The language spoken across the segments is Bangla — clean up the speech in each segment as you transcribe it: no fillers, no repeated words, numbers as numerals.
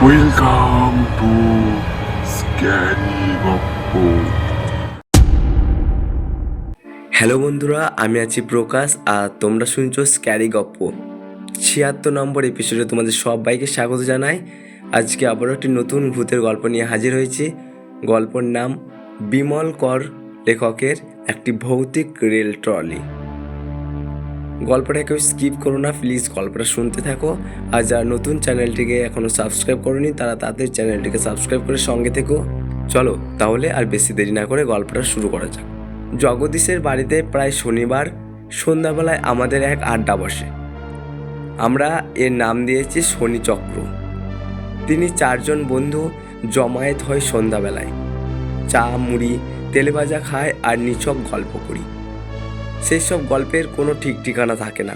ওয়েলকাম টু স্ক্যারি গপ্প। হ্যালো বন্ধুরা, আমি আছি প্রকাশ আর তোমরা শুনছো স্ক্যারি গপ্প। 76 নম্বর এপিসোডে তোমাদের সবাইকে স্বাগত জানাই। আজকে আবারও একটি নতুন ভূতের গল্প নিয়ে হাজির হয়েছি। গল্পের নাম বিমল কর লেখকের একটি ভৌতিক রেল ট্রলি। গল্পটা কেউ স্কিপ করো না প্লিজ, গল্পটা শুনতে থাকো। আর যারা নতুন চ্যানেলটিকে এখনও সাবস্ক্রাইব করোনি তারা তাদের চ্যানেলটিকে সাবস্ক্রাইব করে সঙ্গে থেকো। চলো তাহলে আর বেশি দেরি না করে গল্পটা শুরু করা যাক। জগদীশের বাড়িতে প্রায় শনিবার সন্ধ্যাবেলায় আমাদের এক আড্ডা বসে। আমরা এর নাম দিয়েছি শনিচক্র। তিনি 4জন বন্ধু জমায়েত হয় সন্ধ্যাবেলায়। চা মুড়ি তেলে ভাজা খায় আর নিছক গল্প করি। সেই সব গল্পের কোনো ঠিক ঠিকানা থাকে না।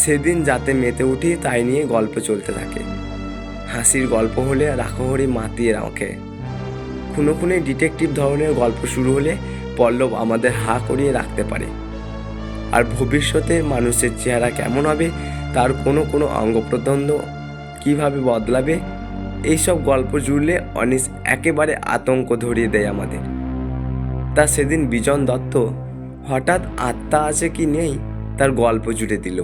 সেদিন যাতে মেতে উঠি তাই নিয়ে গল্প চলতে থাকে। হাসির গল্প হলে রাখহরি মাতিয়ে রাখে। খুনো খুনে ডিটেকটিভ ধরনের গল্প শুরু হলে পল্লব আমাদের হা করিয়ে রাখতে পারে। আর ভবিষ্যতে মানুষের চেহারা কেমন হবে, তার কোনো কোনো অঙ্গ প্রত্যঙ্গ কীভাবে বদলাবে, এইসব গল্প জুড়লে অনিস একেবারে আতঙ্ক ধরিয়ে দেয় আমাদের। তা সেদিন বিজন দত্ত হঠাৎ আত্মা আছে কি নেই তার গল্প জুড়ে দিল।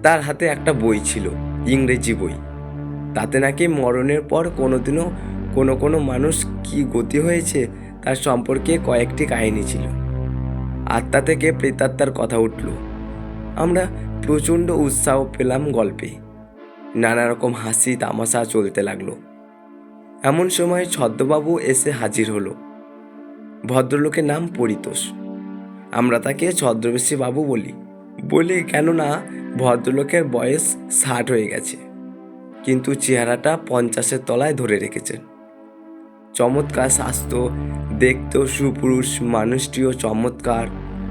তার হাতে একটা বই ছিল, ইংরেজি বই। তাতে নাকি মরণের পর কোনোদিনও কোনো মানুষ কি গতি হয়েছে তার সম্পর্কে কয়েকটি কাহিনী ছিল। আত্মা থেকে প্রেতাত্মার কথা উঠল। আমরা প্রচণ্ড উৎসাহ পেলাম গল্পে। নানা রকম হাসি তামাশা চলতে লাগলো। এমন সময় ছদ্মবাবু এসে হাজির হলো। ভদ্রলোকের নাম পরিতোষ। আমরা তাকে ছদ্মবেশী বাবু বলি কেননা ভদ্রলোকের বয়স 60 হয়ে গেছে, কিন্তু চেহারাটা 50-এর তলায় ধরে রেখেছেন। চমৎকার স্বাস্থ্য, দেখতেও সুপুরুষ, মানুষটিও চমৎকার।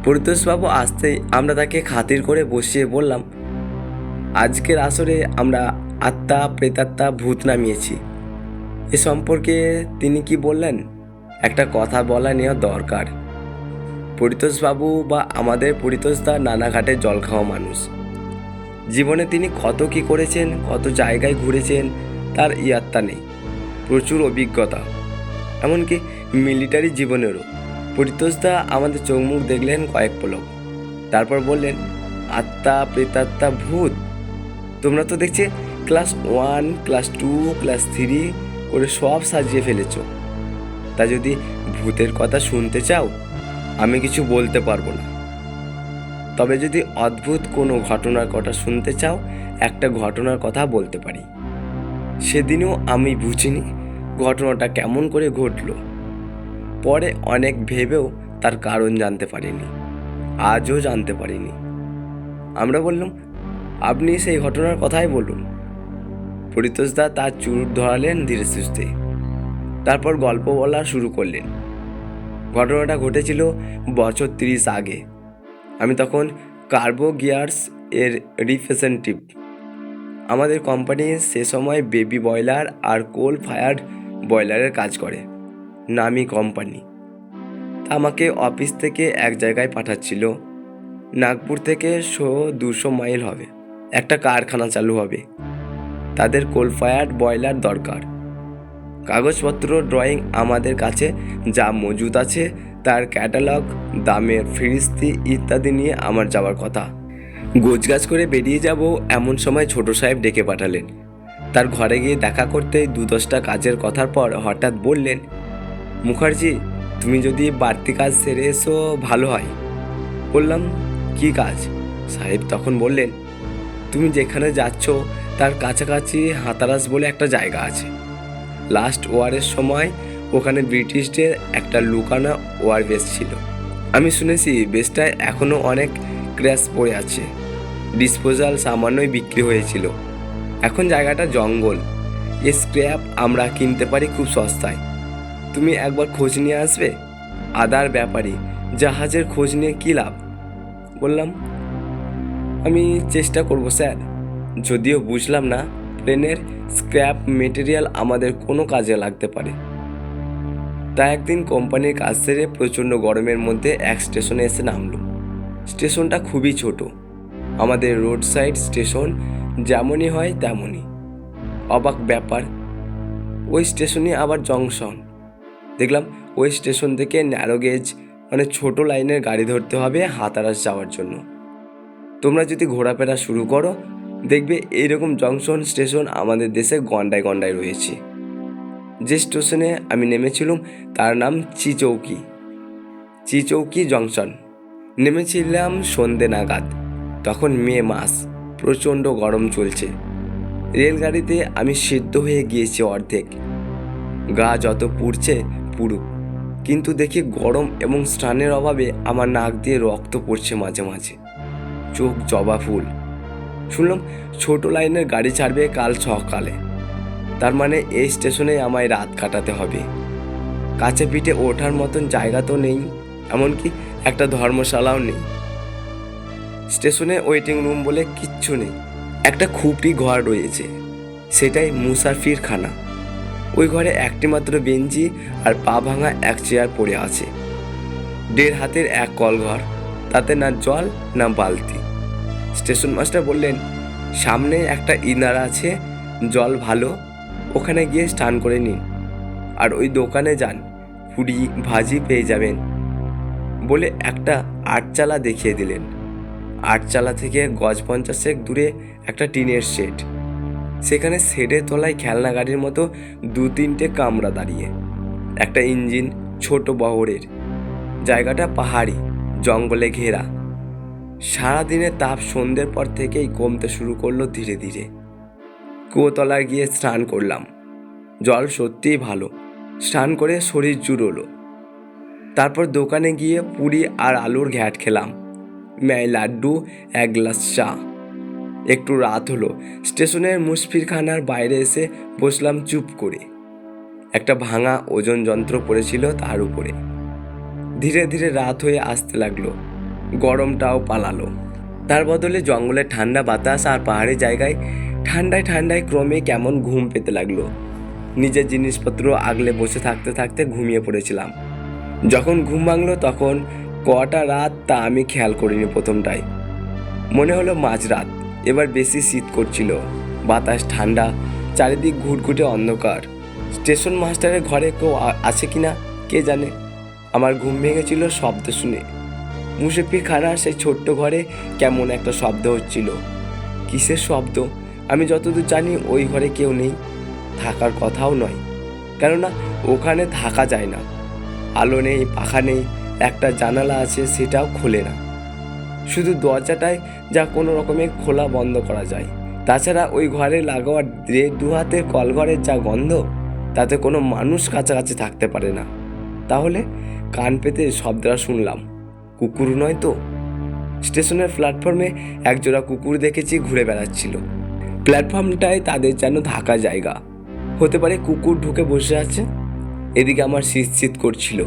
পরিতোষবাবু আসতেই আমরা তাকে খাতির করে বসিয়ে বললাম, আজকের আসরে আমরা আত্মা প্রেতাত্মা ভূত নামিয়েছি। এ সম্পর্কে তিনি কি বললেন, একটা কথা বলা নেওয়া দরকার। পরিতোষবাবু বা আমাদের পরিতোষদা নানাঘাটে জল খাওয়া মানুষ। জীবনে তিনি কত কি করেছেন, কত জায়গায় ঘুরেছেন তার ইয়াত্তা নেই। প্রচুর অভিজ্ঞতা, এমনকি মিলিটারি জীবনেরও। পরিতোষদা আমাদের চোখ মুখ দেখলেন কয়েক পলক, তারপর বললেন, আত্মা প্রেতাত্মা ভূত, তোমরা তো দেখছি ক্লাস 1 ক্লাস 2 ক্লাস 3 করে সব সাজিয়ে ফেলেছ। তা যদি ভূতের কথা শুনতে চাও আমি কিছু বলতে পারবো না, তবে যদি অদ্ভুত কোনো ঘটনার কথা শুনতে চাও একটা ঘটনার কথা বলতে পারি। সেদিনও আমি বুঝিনি ঘটনাটা কেমন করে ঘটলো। পরে অনেক ভেবেও তার কারণ জানতে পারিনি, আজও জানতে পারিনি। আমরা বললাম, আপনি সেই ঘটনার কথাই বলুন। পরিতোষদা তার চুরুট ধরালেন ধীরে সুস্থে, তারপর গল্প বলা শুরু করলেন। ঘটনাটা ঘটেছিল বছর 30 আগে। আমি তখন কার্বো গিয়ার্স এর রিপ্রেজেন্টেটিভ। আমাদের কোম্পানি সে সময় বেবি বয়লার আর কোল ফায়ার্ড বয়লারের কাজ করে, নামি কোম্পানি। আমাকে অফিস থেকে এক জায়গায় পাঠাচ্ছিল। নাগপুর থেকে 200 মাইল হবে, একটা কারখানা চালু হবে। তাদের কোল ফায়ার্ড বয়লার দরকার। কাগজপত্র ড্রয়িং আমাদের কাছে যা মজুদ আছে তার ক্যাটালগ, দামের ফিরিস্তি ইত্যাদি নিয়ে আমার যাওয়ার কথা। গোছগাছ করে বেরিয়ে যাব এমন সময় ছোট সাহেব ডেকে পাঠালেন। তার ঘরে গিয়ে দেখা করতে 2-10টা কাজের কথার পর হঠাৎ বললেন, মুখার্জি, তুমি যদি বাড়তি কাজ সেরে এসো ভালো হয়। বললাম, কি কাজ? সাহেব তখন বললেন, তুমি যেখানে যাচ্ছ তার কাছাকাছি হাতারাস বলে একটা জায়গা আছে। লাস্ট ওয়ারের সময় ওখানে ব্রিটিশদের একটা লুকানো ওয়ার বেস ছিল। আমি শুনেছি বেসটায় এখনও অনেক ক্র্যাশ পড়ে আছে। ডিসপোজাল সামান্যই বিক্রি হয়েছিল। এখন জায়গাটা জঙ্গল। এ স্ক্র্যাপ আমরা কিনতে পারি খুব সস্তায়। তুমি একবার খোঁজ নিয়ে আসবে। আদার ব্যাপারী জাহাজের খোঁজ নিয়ে কী লাভ? বললাম, আমি চেষ্টা করব স্যার, যদিও বুঝলাম না প্লেনের স্ক্র্যাপ মেটেরিয়াল আমাদের কোনো কাজে লাগতে পারে। তা একদিন কোম্পানির কাজ সেরে প্রচণ্ড গরমের মধ্যে এক স্টেশনে এসে নামলো। স্টেশনটা খুবই ছোট, আমাদের রোড সাইড স্টেশন যেমনই হয় তেমনই। অবাক ব্যাপার, ওই স্টেশনে আবার জংশন। দেখলাম ওই স্টেশন থেকে ন্যারো গেজ মানে ছোট লাইনের গাড়ি ধরতে হবে হাতারাস যাওয়ার জন্য। তোমরা যদি ঘোরাফেরা শুরু করো দেখবে এইরকম জংশন স্টেশন আমাদের দেশে গন্ডায় গন্ডায় রয়েছে। যে স্টেশনে আমি নেমেছিলাম তার নাম চিচৌকি জংশন। নেমেছিলাম সন্ধে নাগাদ, তখন মে মাস, প্রচণ্ড গরম চলছে। রেলগাড়িতে আমি সিদ্ধ হয়ে গিয়েছি অর্ধেক। গা যত পুড়ছে পুড়ুক, কিন্তু দেখি গরম এবং স্নানের অভাবে আমার নাক দিয়ে রক্ত পড়ছে মাঝে মাঝে, চোখ জবা ফুল। শুনলাম ছোট লাইনের গাড়ি ছাড়বে কাল সকালে, তার মানে এই স্টেশনে আমায় রাত কাটাতে হবে। কাছে পিঠে ওঠার মতন জায়গা তো নেই, এমনকি একটা ধর্মশালাও নেই। স্টেশনে ওয়েটিং রুম বলে কিচ্ছু নেই। একটা খুপড়ি ঘর রয়েছে, সেটাই মুসাফিরখানা। ওই ঘরে একটি মাত্র বেঞ্চি আর পা ভাঙা এক চেয়ার পড়ে আছে। 1.5 হাতের এক কলঘর, তাতে না জল না বালতি। স্টেশন মাস্টার বললেন, সামনে একটা ইনার আছে, জল ভালো, ওখানে গিয়ে স্নান করে নিন, আর ওই দোকানে যান, পুরি ভাজি পেয়ে যাবেন বলে একটা আটচালা দেখিয়ে দিলেন। আটচালা থেকে গজ 50 দূরে একটা টিনের শেড। সেখানে শেডের তলায় খেলনা গাড়ির মতো 2-3টে কামরা দাঁড়িয়ে, একটা ইঞ্জিন ছোট বহরের। জায়গাটা পাহাড়ি, জঙ্গলে ঘেরা। সারাদিনের তাপ সন্ধ্যের পর থেকেই কমতে শুরু করলো ধীরে ধীরে। কুয়োতলায় গিয়ে স্নান করলাম, জল সত্যিই ভালো। স্নান করে শরীর জুড়োলো। তারপর দোকানে গিয়ে পুরি আর আলুর ঘ্যাট খেলাম, ম্যাই লাড্ডু, 1 গ্লাস চা। একটু রাত হলো। স্টেশনের মুশফিরখানার বাইরে এসে বসলাম চুপ করে। একটা ভাঙা ওজন যন্ত্র পড়েছিল তার উপরে। ধীরে ধীরে রাত হয়ে আসতে লাগলো, গরমটাও পালালো। তার বদলে জঙ্গলের ঠান্ডা বাতাস আর পাহাড়ি জায়গায় ঠান্ডায় ঠান্ডায় ক্রমে কেমন ঘুম পেতে লাগলো। নিজের জিনিসপত্র আগলে বসে থাকতে থাকতে ঘুমিয়ে পড়েছিলাম। যখন ঘুম ভাঙলো তখন কটা রাত তা আমি খেয়াল করিনি। প্রথমটায় মনে হলো মাঝরাত। এবার বেশি শীত করছিল, বাতাস ঠান্ডা, চারিদিক ঘুটঘুটে অন্ধকার। স্টেশন মাস্টারের ঘরে কেউ আছে কিনা কে জানে। আমার ঘুম ভেঙেছিল শব্দ শুনে। মুশফিরখানার সেই ছোট্ট ঘরে কেমন একটা শব্দ হচ্ছিল। কিসের শব্দ? আমি যতদূর জানি ওই ঘরে কেউ নেই, থাকার কথাও নয়, কেননা ওখানে থাকা যায় না। আলো নেই, পাখা নেই, একটা জানালা আছে সেটাও খোলে না, শুধু দরজাটায় যা কোনো রকমে খোলা বন্ধ করা যায়। তাছাড়া ওই ঘরে লাগোয়া 1.5 হাতের কলঘরের যা গন্ধ, তাতে কোনো মানুষ কাছাকাছি থাকতে পারে না। তাহলে কান পেতে শব্দটা শুনলাম, কুকুর নয় তো? স্টেশনের প্ল্যাটফর্মে একজোড়া কুকুর দেখেছি ঘুরে বেড়াচ্ছিল। প্ল্যাটফর্মটায় তাদের যেন থাকা জায়গা। হতে পারে কুকুর ঢুকে বসে আছে। এদিকে আমার শীত করছিল।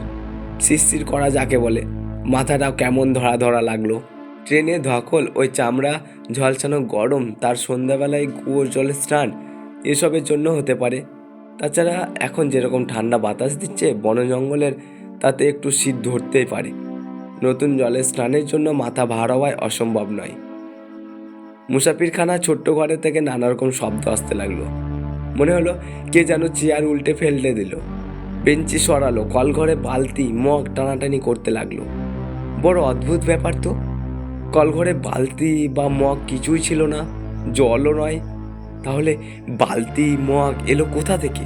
শিরশির করা যাকে বলে, মাথাটাও কেমন ধরা ধরা লাগলো। ট্রেনে ধকল, ওই চামড়া ঝলসানো গরম, তার সন্ধ্যাবেলায় কুয়োর জলে স্নান, এসবের জন্য হতে পারে। তাছাড়া এখন যেরকম ঠান্ডা বাতাস দিচ্ছে বন জঙ্গলের, তাতে একটু শীত ধরতেই পারে। নতুন জলে স্নানের জন্য মাথা ভার হওয়ায় অসম্ভব নয়। মুসাফিরখানা ছোট্ট ঘরে থেকে নানা রকম শব্দ আসতে লাগলো। মনে হলো কে যেন চেয়ার উল্টে ফেলতে দিল, বেঞ্চি সরালো, কলঘরে বালতি মগ টানাটানি করতে লাগলো। বড় অদ্ভুত ব্যাপার তো, কলঘরে বালতি বা মগ কিছুই ছিল না, জলও নয়। তাহলে বালতি মগ এলো কোথা থেকে,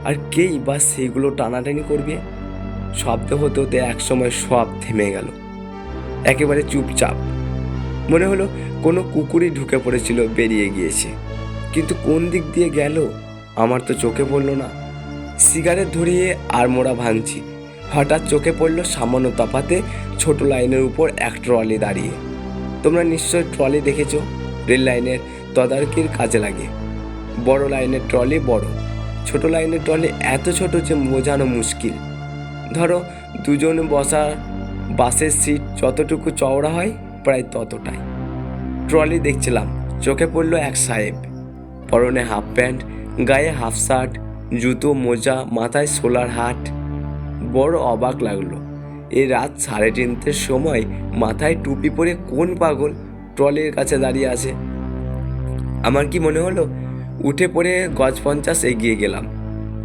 আর কেই বা সেগুলো টানাটানি করবে? শব্দ হতে হতে একসময় সব থেমে গেল, একেবারে চুপচাপ। মনে হলো কোনো কুকুরই ঢুকে পড়েছিল, বেরিয়ে গিয়েছে, কিন্তু কোন দিক দিয়ে গেল আমার তো চোখে পড়ল না। সিগারেট ধরিয়ে আর মোড়া ভাঙছি, হঠাৎ চোখে পড়ল সামান্য তফাতে ছোট লাইনের উপর এক ট্রলি দাঁড়িয়ে। তোমরা নিশ্চয় ট্রলি দেখেছো, রেল লাইনের তদারকির কাজে লাগে। বড় লাইনের ট্রলি বড়, ছোট লাইনের ট্রলি এত ছোট যে বোঝানো মুশকিল। ধরো 2 জন বসা বাসের সিট যতটুকু চওড়া হয় প্রায় ততটাই। ট্রলি দেখছিলাম, চোখে পড়ল এক সাহেব, পরনে হাফ প্যান্ট, গায়ে হাফ শার্ট, জুতো মোজা, মাথায় সোলার হাট। বড় অবাক লাগলো, এই রাত 3:30-এর সময় মাথায় টুপি পরে কোন পাগল ট্রলির কাছে দাঁড়িয়ে আছে। আমার কি মনে হলো উঠে পড়ে গজ 50 এগিয়ে গেলাম।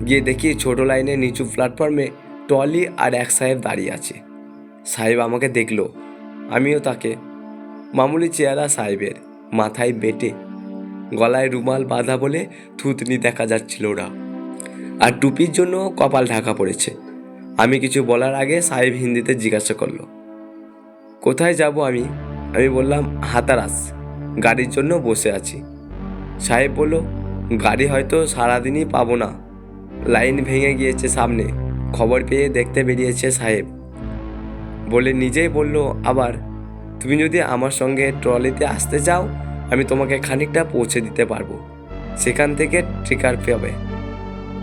গিয়ে দেখি ছোট লাইনের নিচু প্ল্যাটফর্মে ট্রলি আর এক সাহেব দাঁড়িয়ে আছে। সাহেব আমাকে দেখলো, আমিও তাকে। মামুলি চেহারা সাহেবের, মাথায় বেটে, গলায় রুমাল বাঁধা বলে থুতনি দেখা যাচ্ছিল ওরা, আর টুপির জন্য কপাল ঢাকা পড়েছে। আমি কিছু বলার আগে সাহেব হিন্দিতে জিজ্ঞাসা করলো, কোথায় যাব আমি? আমি বললাম, হাতারাস, গাড়ির জন্য বসে আছি। সাহেব বলল, গাড়ি হয়তো সারাদিনই পাবো না, লাইন ভেঙে গিয়েছে সামনে, খবর পেয়ে দেখতে বেরিয়েছে সাহেব। বলে নিজেই বলল আবার, তুমি যদি আমার সঙ্গে ট্রলিতে আসতে চাও আমি তোমাকে খানিকটা পৌঁছে দিতে পারবো, সেখান থেকে ট্রিকার পাবে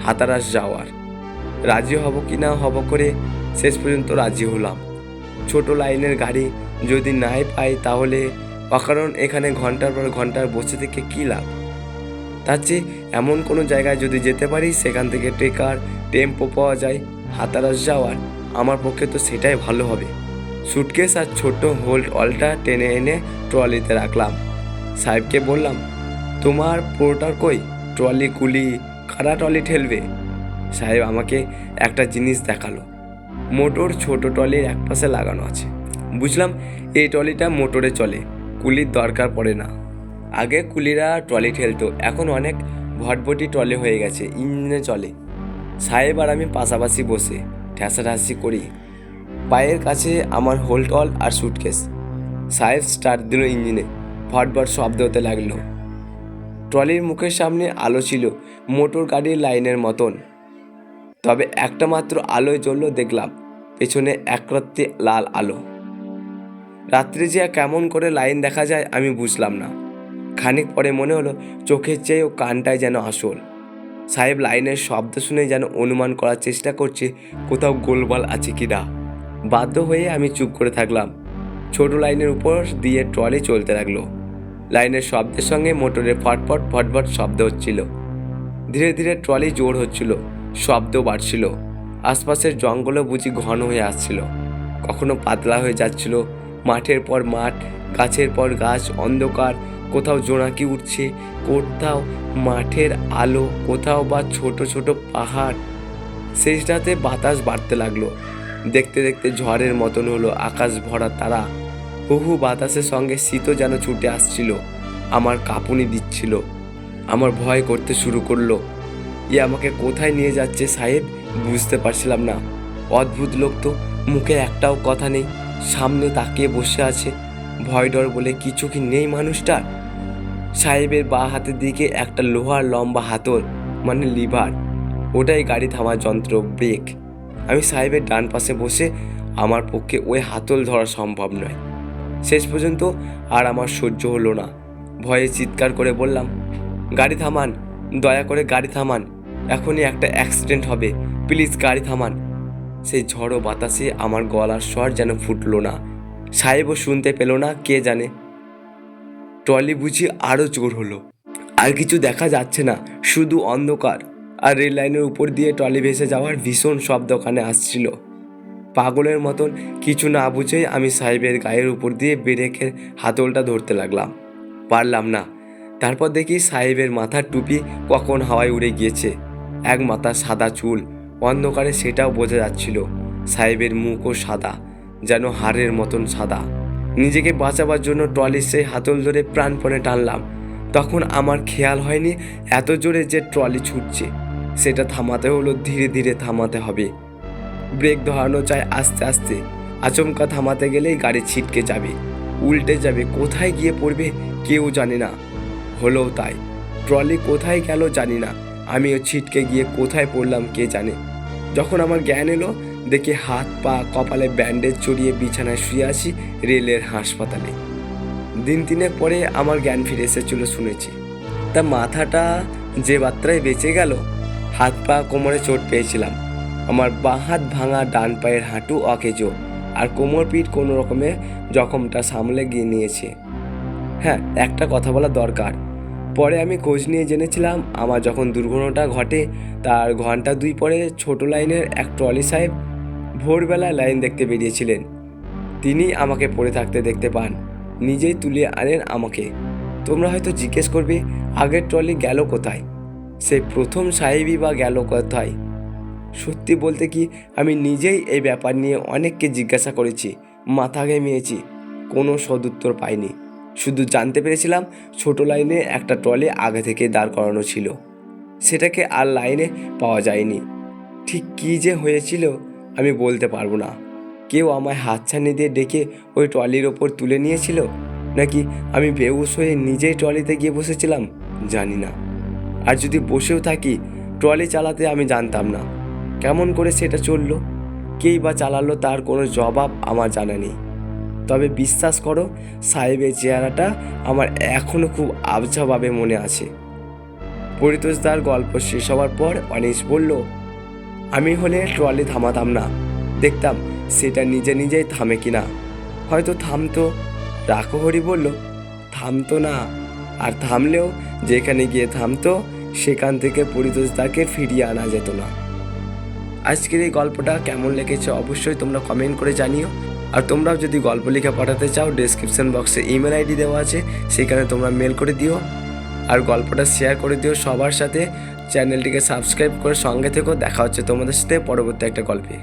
হাতারাস যাওয়ার। রাজি হব কি না হব করে শেষ পর্যন্ত রাজি হলাম। ছোট লাইনের গাড়ি যদি নাই পাই তাহলে অকারণ এখানে ঘন্টার পর ঘন্টার বসে থেকে কী লাভ? তার চেয়ে এমন কোনো জায়গায় যদি যেতে পারি সেখান থেকে ট্রেকার টেম্পো পাওয়া যায় হাতারাস যাওয়ার, আমার পক্ষে তো সেটাই ভালো হবে। সুটকেস আর ছোট হোল্ড অলটা টেনে এনে ট্রলিতে রাখলাম। সাহেবকে বললাম, তোমার পোর্টার কই? ট্রলি কুলি কারা ট্রলি ঠেলবে? সাহেব আমাকে একটা জিনিস দেখালো। মোটর ছোট ট্রলির একপাশে লাগানো আছে। বুঝলাম এই ট্রলিটা মোটরে চলে, কুলির দরকার পড়ে না। আগে কুলিরা ট্রলি ঠেলতো, এখন অনেক ভটভটি ট্রলি হয়ে গেছে, ইঞ্জিনে চলে। সাহেব আর আমি পাশাপাশি বসে ঠ্যাসাঠাসি করি। পায়ের কাছে আমার হোল্ড অল আর সুটকেস। সাহেব স্টার্ট দিল ইঞ্জিনে, ভটভট শব্দ হতে লাগলো। ট্রলির মুখের সামনে আলো ছিল মোটর গাড়ির লাইনের মতন, তবে একটা মাত্র আলোয় জ্বলল দেখলাম, পেছনে একরত্তি লাল আলো। রাত্রে যে কেমন করে লাইন দেখা যায় আমি বুঝলাম না। খানিক পরে মনে হলো চোখের চেয়েও কানটায় যেন আসল। সাহেব লাইনের শব্দ শুনে যেন অনুমান করার চেষ্টা করছে কোথাও গোলমাল আছে কি না। বাধ্য হয়ে আমি চুপ করে থাকলাম। ছোট লাইনের উপর দিয়ে ট্রলি চলতে লাগলো। লাইনের শব্দের সঙ্গে মোটরের ফটফট ফটফট শব্দ হচ্ছিল। ধীরে ধীরে ট্রলি জোর হচ্ছিল, শব্দ বাড়ছিল। আশপাশের জঙ্গলও বুঝি ঘন হয়ে আসছিল, কখনো পাতলা হয়ে যাচ্ছিল। মাঠের পর মাঠ, গাছের পর গাছ, অন্ধকার, কোথাও জোনাকি উঠছে, কোথাও মাঠের আলো, কোথাও বা ছোট ছোট পাহাড়। শেষ রাতে বাতাস বাড়তে লাগলো। দেখতে দেখতে ঝড়ের মতন হলো, আকাশ ভরা তারা। হুহু বাতাসের সঙ্গে শীতও যেন ছুটে আসছিল, আমার কাঁপুনি দিচ্ছিল। আমার ভয় করতে শুরু করলো। আমাকে কোথায় নিয়ে যাচ্ছে সাহেব বুঝতে পারছিলাম না। অদ্ভুত লোক তো, মুখে একটাও কথা নেই, সামনে তাকিয়ে বসে আছে। ভয় ডর বলে কিছু কি নেই মানুষটার? সাহেবের বাঁ হাতের দিকে একটা লোহার লম্বা হাতল, মানে লিভার, ওটাই গাড়ি থামার যন্ত্র, ব্রেক। আমি সাহেবের ডান পাশে বসে, আমার পক্ষে ওই হাতল ধরা সম্ভব নয়। শেষ পর্যন্ত আর আমার সহ্য হলো না। ভয়ে চিৎকার করে বললাম, গাড়ি থামান, দয়া করে গাড়ি থামান, এখনই একটা অ্যাক্সিডেন্ট হবে, প্লিজ গাড়ি থামান। সেই ঝড়ো বাতাসে আমার গলার স্বর যেন ফুটলো না। সাহেবও শুনতে পেল না, কে জানে। ট্রলি বুঝি আরও জোর হলো। আর কিছু দেখা যাচ্ছে না, শুধু অন্ধকার, আর রেল লাইনের উপর দিয়ে ট্রলি ভেসে যাওয়ার ভীষণ শব্দ কানে আসছিল। পাগলের মতন কিছু না বুঝেই আমি সাহেবের গায়ের উপর দিয়ে ব্রেকের হাতলটা ধরতে লাগলাম। পারলাম না। তারপর দেখি সাহেবের মাথার টুপি কখন হাওয়ায় উড়ে গিয়েছে। এক মাথা সাদা চুল, অন্ধকারে সেটাও বোঝা যাচ্ছিল। সাহেবের মুখও সাদা, যেন হাড়ের মতন সাদা। নিজেকে বাঁচাবার জন্য ট্রলির সেই হাতল ধরে প্রাণপণে টানলাম। তখন আমার খেয়াল হয়নি এত জোরে যে ট্রলি ছুটছে। সেটা থামাতে হলো, ধীরে ধীরে থামাতে হবে। ব্রেক ধরানো চাই আস্তে আস্তে, আচমকা থামাতে গেলেই গাড়ি ছিটকে যাবে, উল্টে যাবে, কোথায় গিয়ে পড়বে কেউ জানে না। হলো তাই। ট্রলি কোথায় গেল জানি না, আমিও ছিটকে গিয়ে কোথায় পড়লাম কে জানে। যখন আমার জ্ঞান এলো দেখি হাত পা কপালে ব্যান্ডেজ জড়িয়ে বিছানায় শুয়ে আছি রেলের হাসপাতালে। দিন তিনেক পরে আমার জ্ঞান ফিরে এসেছিল শুনেছি। তা মাথাটা যে মাত্রায় বেঁচে গেল, হাত পা কোমরে চোট পেয়েছিলাম। আমার বাঁ হাত ভাঙা, ডান পায়ের হাঁটু অকেজো, আর কোমর পিঠ কোনো রকমে জখমটা সামলে গিয়ে নিয়েছে। হ্যাঁ, একটা কথা বলা দরকার। পরে আমি খোঁজ নিয়ে জেনেছিলাম আমার যখন দুর্ঘটনাটা ঘটে তার ঘন্টা 2 পরে ছোট লাইনের এক ট্রলি সাহেব ভোরবেলা লাইন দেখতে বেরিয়েছিলেন। তিনি আমাকে পড়ে থাকতে দেখতে পান, নিজেই তুলে আনেন আমাকে। তোমরা হয়তো জিজ্ঞেস করবে আগের ট্রলি গেল কোথায়, সেই প্রথম সাহেবই বা গেল কোথায়। সত্যি বলতে কি আমি নিজেই এই ব্যাপার নিয়ে অনেককে জিজ্ঞাসা করেছি, মাথা ঘেমিয়েছি, কোনো সদুত্তর পাইনি। শুধু জানতে পেরেছিলাম ছোট লাইনে একটা ট্রলি আগে থেকে দাঁড় করানো ছিল, সেটাকে আর লাইনে পাওয়া যায়নি। ঠিক কী যে হয়েছিল আমি বলতে পারবো না। কেউ আমায় হাতছানি দিয়ে ডেকে ওই ট্রলির ওপর তুলে নিয়েছিল, নাকি আমি বেহুশ হয়ে নিজেই ট্রলিতে গিয়ে বসেছিলাম জানি না। আর যদি বসেও থাকি, ট্রলি চালাতে আমি জানতাম না, কেমন করে সেটা চললো, কেই বা চালালো তার কোনো জবাব আমার জানা নেই। তবে বিশ্বাস করো, সাহেবের চেহারাটা আমার এখনও খুব আবছাভাবে মনে আছে। পরিতোষদার গল্প শেষ হওয়ার পর অনিশ বলল, আমি হলে ট্রলি থামাতাম না, দেখতাম সেটা নিজে নিজেই থামে কিনা। হয়তো থামতো। রাখহরি বলল, থামতো না, আর থামলেও যেখানে গিয়ে থামতো সেখান থেকে পরিতোষদাকে ফিরিয়ে আনা যেত না। আজকের এই গল্পটা কেমন লেগেছে অবশ্যই তোমরা কমেন্ট করে জানিও। আর তোমরাও যদি গল্প লিখে পাঠাতে চাও, ডেসক্রিপশন বক্সে ইমেল আইডি দেওয়া আছে, সেখানে তোমরা মেল করে দিও। আর গল্পটা শেয়ার করে দিও সবার সাথে। চ্যানেলটিকে সাবস্ক্রাইব করে সঙ্গে থেকো। দেখা হচ্ছে তোমাদের সাথে পরবর্তী একটা গল্পে।